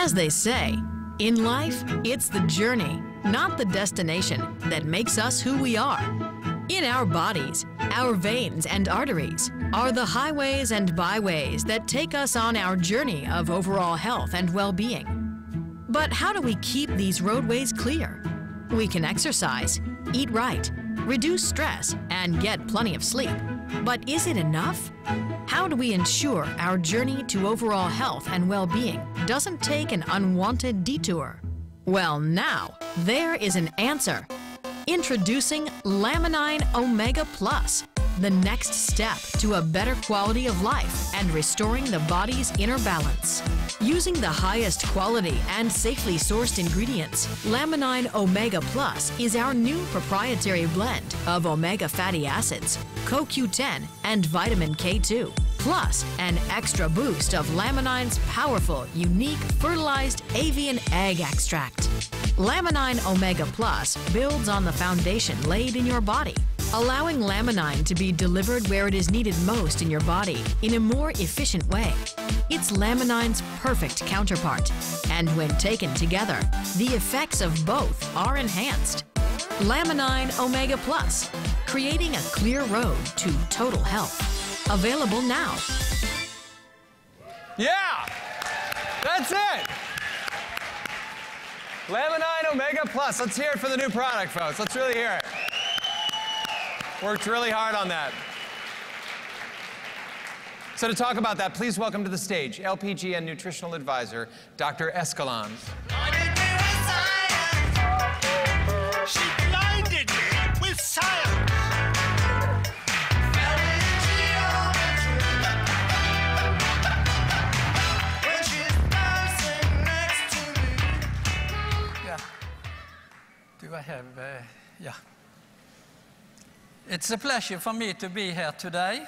As they say, in life, it's the journey, not the destination, that makes us who we are. In our bodies, our veins and arteries are the highways and byways that take us on our journey of overall health and well-being. But how do we keep these roadways clear? We can exercise, eat right, reduce stress, and get plenty of sleep. But is it enough? How do we ensure our journey to overall health and well-being doesn't take an unwanted detour? Well, now, there is an answer. Introducing Laminine OMEGA Plus, the next step to a better quality of life and restoring the body's inner balance. Using the highest quality and safely sourced ingredients, Laminine OMEGA Plus is our new proprietary blend of omega fatty acids, CoQ10, and vitamin K2, plus an extra boost of Laminine's powerful, unique fertilized avian egg extract. Laminine OMEGA Plus builds on the foundation laid in your body, allowing Laminine to be delivered where it is needed most in your body in a more efficient way. It's Laminine's perfect counterpart, and when taken together, the effects of both are enhanced. Laminine OMEGA Plus, creating a clear road to total health. Available now. Yeah! That's it! Laminine OMEGA Plus. Let's hear it for the new product, folks. Let's really hear it. Worked really hard on that. So to talk about that, please welcome to the stage LPGN Nutritional Advisor, Dr. Escalante. She blinded me with science. When she's dancing next to me. Yeah. Do I have, yeah. It's a pleasure for me to be here today.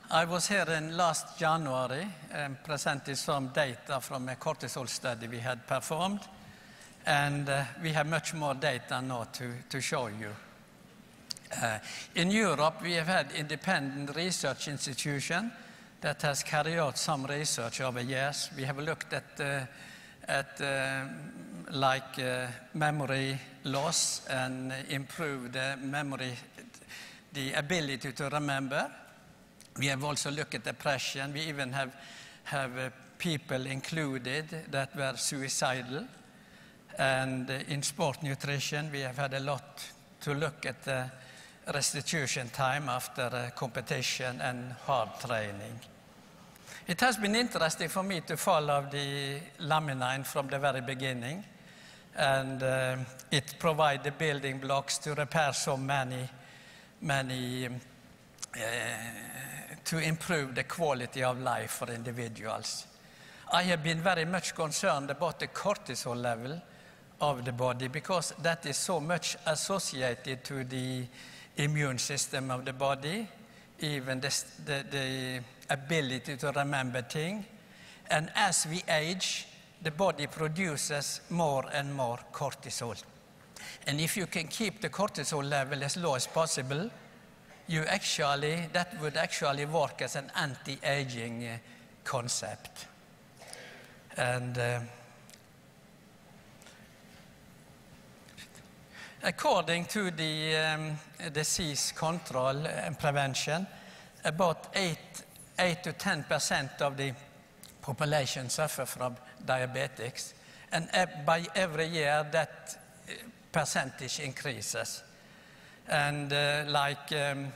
I was here in last January and presented some data from a cortisol study we had performed. And we have much more data now to show you. In Europe, we have had independent research institution that has carried out some research over years. We have looked at memory loss and improved memory, the ability to remember. We have also looked at depression. We even have people included that were suicidal. And in sport nutrition, we have had a lot to look at the restitution time after competition and hard training. It has been interesting for me to follow the Laminine from the very beginning. And it provides the building blocks to repair so many to improve the quality of life for individuals. I have been very much concerned about the cortisol level of the body because that is so much associated to the immune system of the body, even the ability to remember things. And as we age, the body produces more and more cortisol. And if you can keep the cortisol level as low as possible, that would actually work as an anti-aging concept. And according to the disease control and prevention, about 8 to 10% of the population suffer from diabetics, and by every year that percentage increases. And 1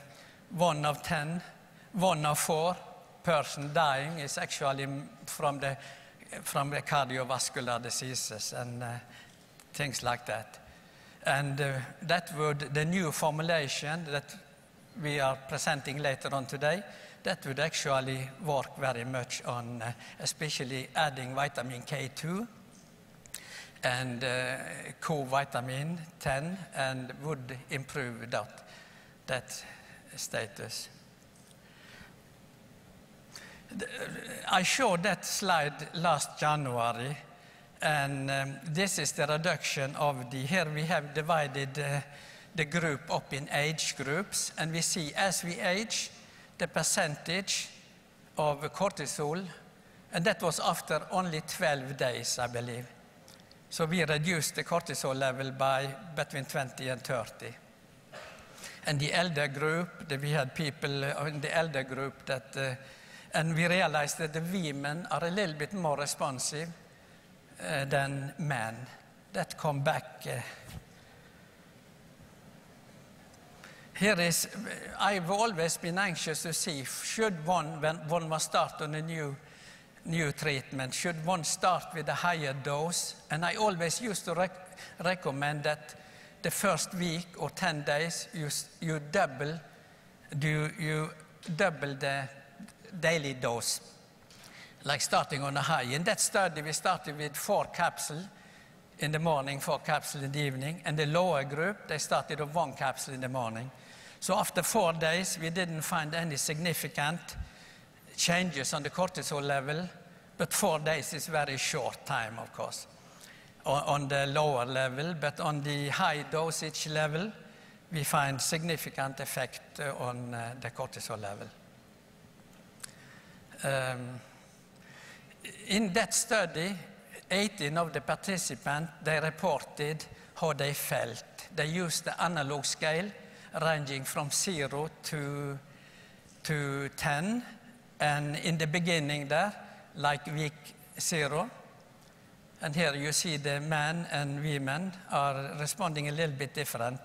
of 10, 1 of 4 person dying is actually from the cardiovascular diseases and things like that. And the new formulation that we are presenting later on today, that would actually work very much on especially adding vitamin K2 and co-vitamin 10, and would improve that status. I showed that slide last January, and this is the reduction of here we have divided the group up in age groups, and we see as we age, the percentage of cortisol And that was after only 12 days, I believe. So we reduced the cortisol level by between 20 and 30. And the elder group, we had people in the elder group that, and we realized that the women are a little bit more responsive than men. That come back. Here is, I've always been anxious to see, should one, when one must start on a new treatment, should one start with a higher dose? And I always used to recommend that the first week or 10 days, you double the daily dose, like starting on a high. In that study, we started with 4 capsules in the morning, 4 capsules in the evening, and the lower group, they started on 1 capsule in the morning. So after 4 days, we didn't find any significant changes on the cortisol level, but 4 days is very short time, of course, on the lower level. But on the high dosage level, we find significant effect on the cortisol level. In that study, 18 of the participants, they reported how they felt. They used the analog scale ranging from 0 to 10. And in the beginning there, like week 0, and here you see the men and women are responding a little bit different.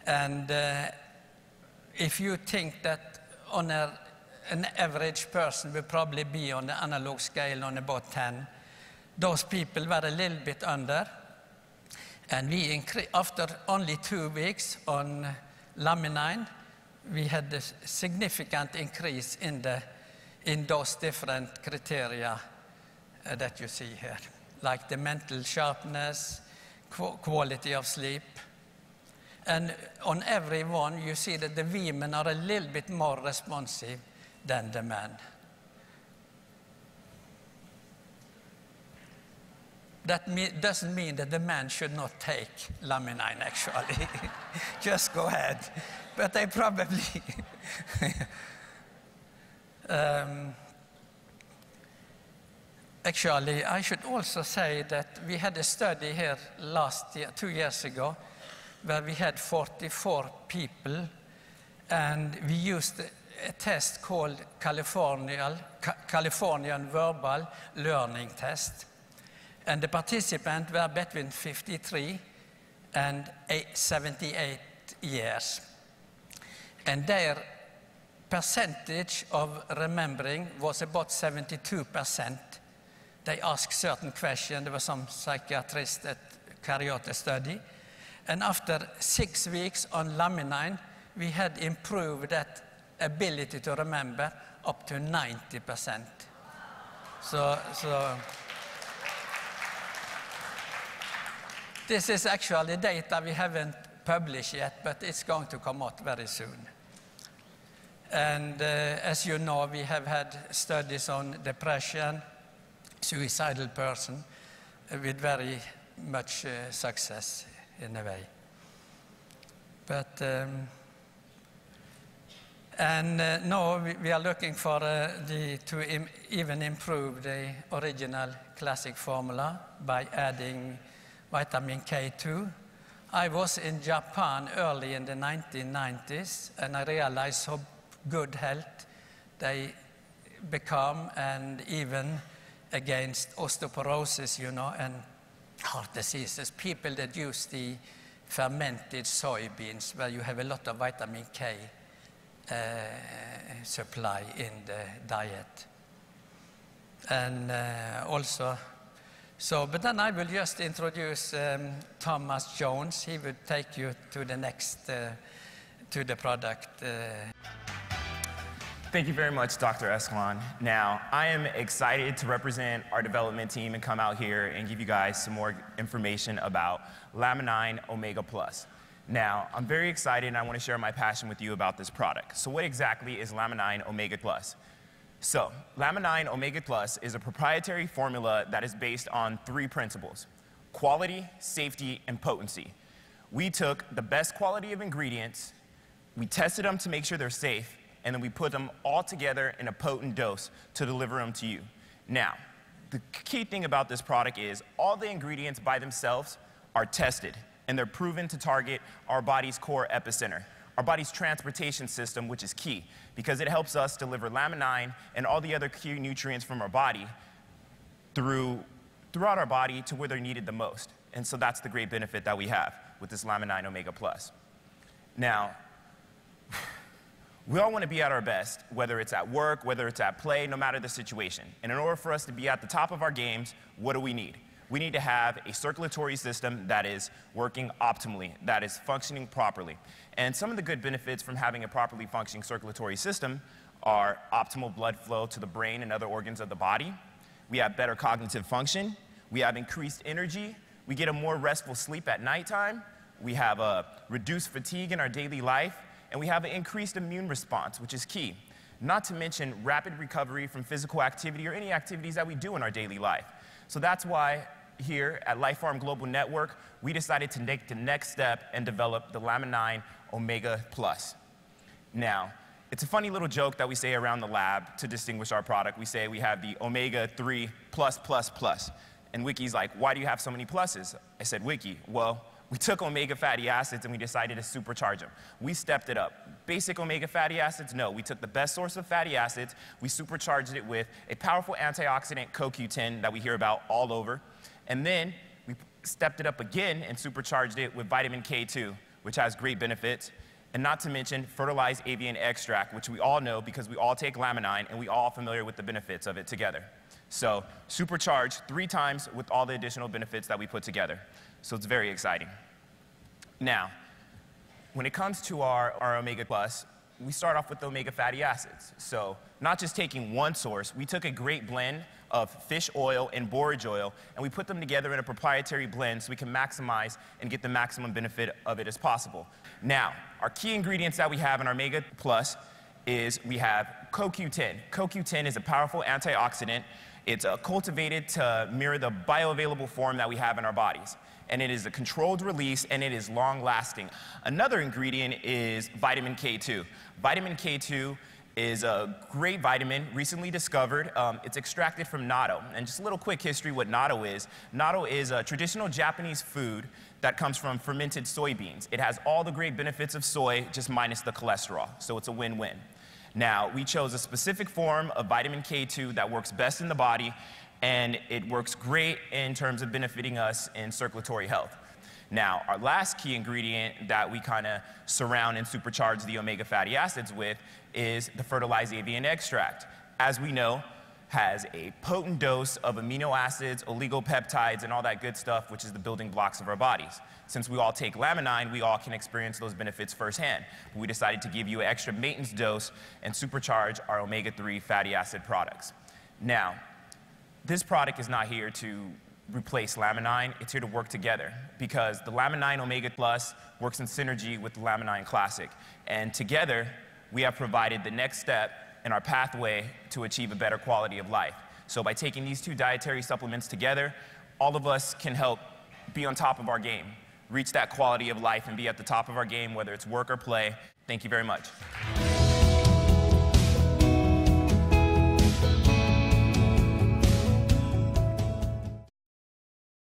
And if you think that on an average person will probably be on the analog scale on about 10, those people were a little bit under. And we after only 2 weeks on Laminine, we had a significant increase in those different criteria that you see here, like the mental sharpness, quality of sleep. And on every one, you see that the women are a little bit more responsive than the men. That doesn't mean that the man should not take Laminine, actually. Just go ahead. But they probably... Actually, I should also say that we had a study here last year, 2 years ago, where we had 44 people, and we used a test called Californian Verbal Learning Test. And the participants were between 53 and 78 years. And their percentage of remembering was about 72%. They asked certain questions. There were some psychiatrists that carried out the study. And after 6 weeks on Laminine, we had improved that ability to remember up to 90%. So this is actually data we haven't published yet, but it's going to come out very soon. And as you know, we have had studies on depression, suicidal person, with very much success in a way. But, now we are looking for to even improve the original classic formula by adding vitamin K2. I was in Japan early in the 1990s, and I realized how good health they become, and even against osteoporosis, you know, and heart diseases. People that use the fermented soybeans, where you have a lot of vitamin K supply in the diet. And also, but then I will just introduce Thomas Jones. He will take you to the next, to the product. Thank you very much, Dr. Esquan. Now, I am excited to represent our development team and come out here and give you guys some more information about Laminine OMEGA Plus. Now, I'm very excited and I want to share my passion with you about this product. So what exactly is Laminine OMEGA Plus? So, Laminine OMEGA Plus is a proprietary formula that is based on 3 principles: quality, safety, and potency. We took the best quality of ingredients, we tested them to make sure they're safe, and then we put them all together in a potent dose to deliver them to you. Now, the key thing about this product is all the ingredients by themselves are tested, and they're proven to target our body's core epicenter, our body's transportation system, which is key, because it helps us deliver Laminine and all the other key nutrients from our body throughout our body to where they're needed the most. And so that's the great benefit that we have with this Laminine OMEGA Plus. Now, we all want to be at our best, whether it's at work, whether it's at play, no matter the situation. And in order for us to be at the top of our games, what do we need? We need to have a circulatory system that is working optimally, that is functioning properly. And some of the good benefits from having a properly functioning circulatory system are optimal blood flow to the brain and other organs of the body. We have better cognitive function. We have increased energy. We get a more restful sleep at nighttime. We have a reduced fatigue in our daily life. And we have an increased immune response, which is key. Not to mention rapid recovery from physical activity or any activities that we do in our daily life. So that's why here at Life Farm Global Network, we decided to take the next step and develop the Laminine OMEGA Plus. Now, it's a funny little joke that we say around the lab to distinguish our product. We say we have the Omega 3 plus plus plus. And Wiki's like, why do you have so many pluses? I said, Wiki, well, we took omega fatty acids and we decided to supercharge them. We stepped it up. Basic omega fatty acids, no. We took the best source of fatty acids, we supercharged it with a powerful antioxidant, CoQ10, that we hear about all over. And then we stepped it up again and supercharged it with vitamin K2, which has great benefits. And not to mention fertilized avian extract, which we all know because we all take Laminine and we all are familiar with the benefits of it together. So supercharged 3 times with all the additional benefits that we put together. So it's very exciting. Now, when it comes to our Omega Plus, we start off with the omega fatty acids. So not just taking one source, we took a great blend of fish oil and borage oil, and we put them together in a proprietary blend so we can maximize and get the maximum benefit of it as possible. Now, our key ingredients that we have in our Omega Plus is we have CoQ10. CoQ10 is a powerful antioxidant. It's cultivated to mirror the bioavailable form that we have in our bodies. And it is a controlled release, and it is long-lasting. Another ingredient is vitamin K2. Vitamin K2 is a great vitamin, recently discovered. It's extracted from natto. And just a little quick history what natto is. Natto is a traditional Japanese food that comes from fermented soybeans. It has all the great benefits of soy, just minus the cholesterol. So it's a win-win. Now, we chose a specific form of vitamin K2 that works best in the body, and it works great in terms of benefiting us in circulatory health. Now, our last key ingredient that we kind of surround and supercharge the omega fatty acids with is the fertilized avian extract. As we know, has a potent dose of amino acids, oligopeptides, and all that good stuff, which is the building blocks of our bodies. Since we all take Laminine, we all can experience those benefits firsthand. But we decided to give you an extra maintenance dose and supercharge our omega-3 fatty acid products. Now, this product is not here to replace Laminine, it's here to work together because the Laminine OMEGA Plus works in synergy with the Laminine Classic. And together, we have provided the next step in our pathway to achieve a better quality of life. So by taking these 2 dietary supplements together, all of us can help be on top of our game, reach that quality of life and be at the top of our game, whether it's work or play. Thank you very much.